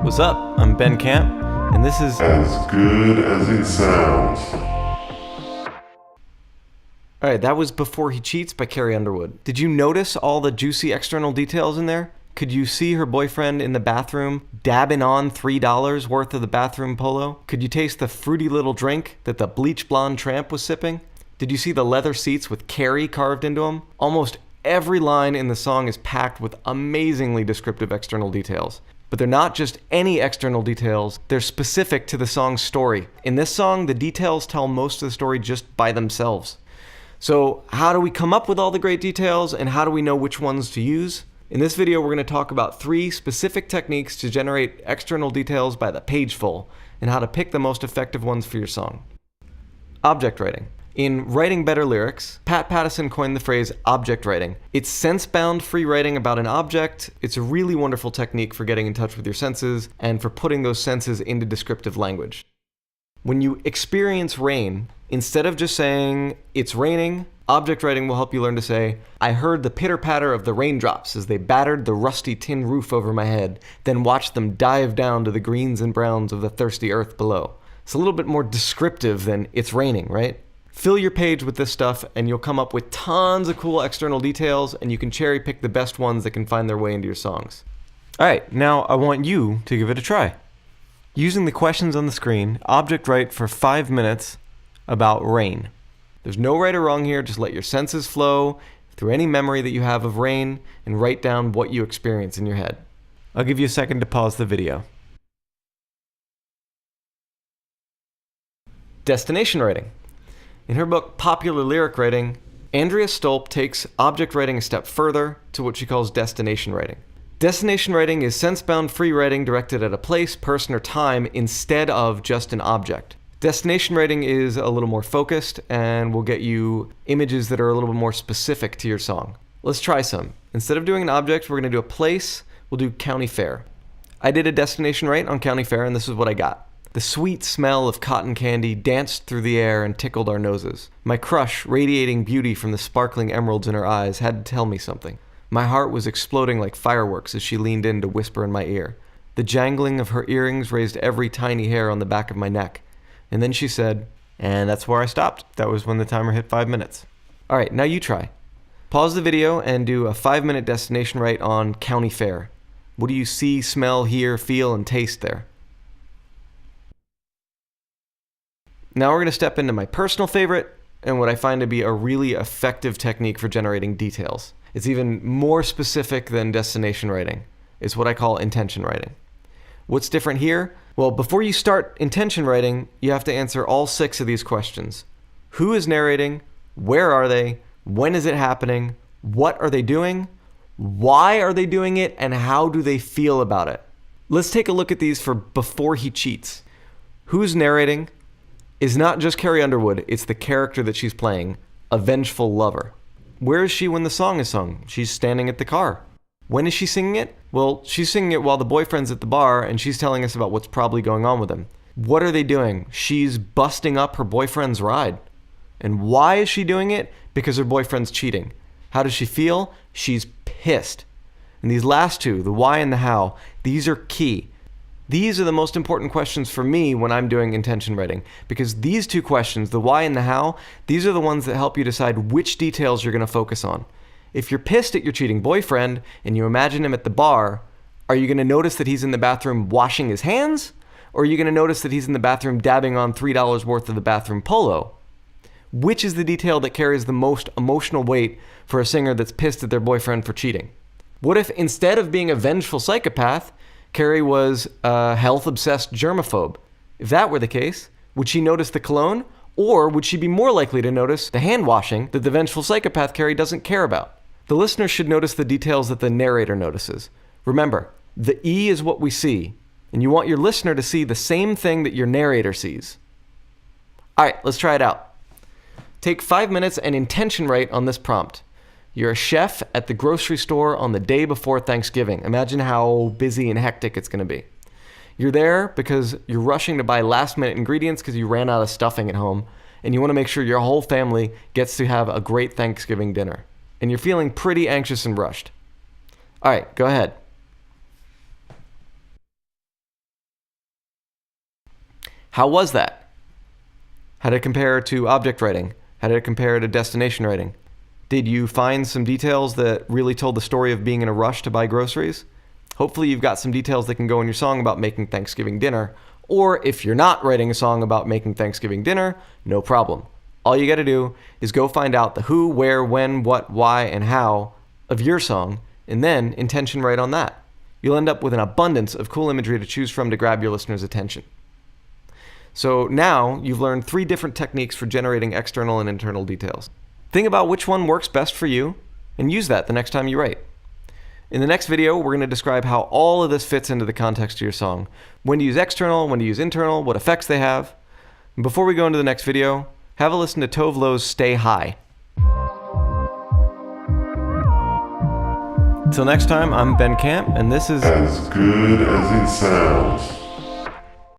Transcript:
What's up? I'm Ben Camp, and this is As Good As It Sounds. Alright, that was Before He Cheats by Carrie Underwood. Did you notice all the juicy external details in there? Could you see her boyfriend in the bathroom dabbing on $3 worth of the bathroom polo? Could you taste the fruity little drink that the bleach blonde tramp was sipping? Did you see the leather seats with Carrie carved into them? Almost every line in the song is packed with amazingly descriptive external details. But they're not just any external details, they're specific to the song's story. In this song, the details tell most of the story just by themselves. So how do we come up with all the great details, and how do we know which ones to use? In this video, we're going to talk about 3 specific techniques to generate external details by the pageful, and how to pick the most effective ones for your song. Object writing. In writing better lyrics, Pat Pattison coined the phrase object writing. It's sense-bound free writing about an object. It's a really wonderful technique for getting in touch with your senses and for putting those senses into descriptive language. When you experience rain, instead of just saying, "It's raining," object writing will help you learn to say, "I heard the pitter-patter of the raindrops as they battered the rusty tin roof over my head, then watched them dive down to the greens and browns of the thirsty earth below." It's a little bit more descriptive than "it's raining," right? Fill your page with this stuff and you'll come up with tons of cool external details, and you can cherry pick the best ones that can find their way into your songs. Alright, now I want you to give it a try. Using the questions on the screen, object write for 5 minutes about rain. There's no right or wrong here, just let your senses flow through any memory that you have of rain and write down what you experience in your head. I'll give you a second to pause the video. Destination writing. In her book, Popular Lyric Writing, Andrea Stolpe takes object writing a step further to what she calls destination writing. Destination writing is sense-bound free writing directed at a place, person, or time instead of just an object. Destination writing is a little more focused and will get you images that are a little bit more specific to your song. Let's try some. Instead of doing an object, we're going to do a place. We'll do county fair. I did a destination write on county fair, and this is what I got. The sweet smell of cotton candy danced through the air and tickled our noses. My crush, radiating beauty from the sparkling emeralds in her eyes, had to tell me something. My heart was exploding like fireworks as she leaned in to whisper in my ear. The jangling of her earrings raised every tiny hair on the back of my neck. And then she said, and that's where I stopped. That was when the timer hit 5 minutes. Alright, now you try. Pause the video and do a 5-minute destination write on county fair. What do you see, smell, hear, feel, and taste there? Now we're going to step into my personal favorite and what I find to be a really effective technique for generating details. It's even more specific than destination writing. It's what I call intention writing. What's different here? Well, before you start intention writing, you have to answer all 6 of these questions. Who is narrating? Where are they? When is it happening? What are they doing? Why are they doing it? And how do they feel about it? Let's take a look at these for Before He Cheats. Who's narrating is not just Carrie Underwood, it's the character that she's playing, a vengeful lover. Where is she when the song is sung? She's standing at the car. When is she singing it? Well, she's singing it while the boyfriend's at the bar and she's telling us about what's probably going on with him. What are they doing? She's busting up her boyfriend's ride. And why is she doing it? Because her boyfriend's cheating. How does she feel? She's pissed. And these last 2, the why and the how, these are key. These are the most important questions for me when I'm doing intention writing, because these 2 questions, the why and the how, these are the ones that help you decide which details you're going to focus on. If you're pissed at your cheating boyfriend and you imagine him at the bar, are you going to notice that he's in the bathroom washing his hands? Or are you going to notice that he's in the bathroom dabbing on $3 worth of the bathroom polo? Which is the detail that carries the most emotional weight for a singer that's pissed at their boyfriend for cheating? What if instead of being a vengeful psychopath, Carrie was a health-obsessed germaphobe? If that were the case, would she notice the cologne? Or would she be more likely to notice the hand washing that the vengeful psychopath Carrie doesn't care about? The listener should notice the details that the narrator notices. Remember, the E is what we see, and you want your listener to see the same thing that your narrator sees. Alright, let's try it out. Take 5 minutes and intention write on this prompt. You're a chef at the grocery store on the day before Thanksgiving. Imagine how busy and hectic it's going to be. You're there because you're rushing to buy last-minute ingredients because you ran out of stuffing at home, and you want to make sure your whole family gets to have a great Thanksgiving dinner. And you're feeling pretty anxious and rushed. All right, go ahead. How was that? How did it compare to object writing? How did it compare to destination writing? Did you find some details that really told the story of being in a rush to buy groceries? Hopefully you've got some details that can go in your song about making Thanksgiving dinner. Or if you're not writing a song about making Thanksgiving dinner, no problem. All you got to do is go find out the who, where, when, what, why, and how of your song, and then intention write on that. You'll end up with an abundance of cool imagery to choose from to grab your listener's attention. So now you've learned 3 different techniques for generating external and internal details. Think about which one works best for you and use that the next time you write. In the next video, we're going to describe how all of this fits into the context of your song. When to use external, when to use internal, what effects they have. And before we go into the next video, have a listen to Tove Lo's Stay High. Till next time, I'm Ben Camp, and this is As good as it sounds.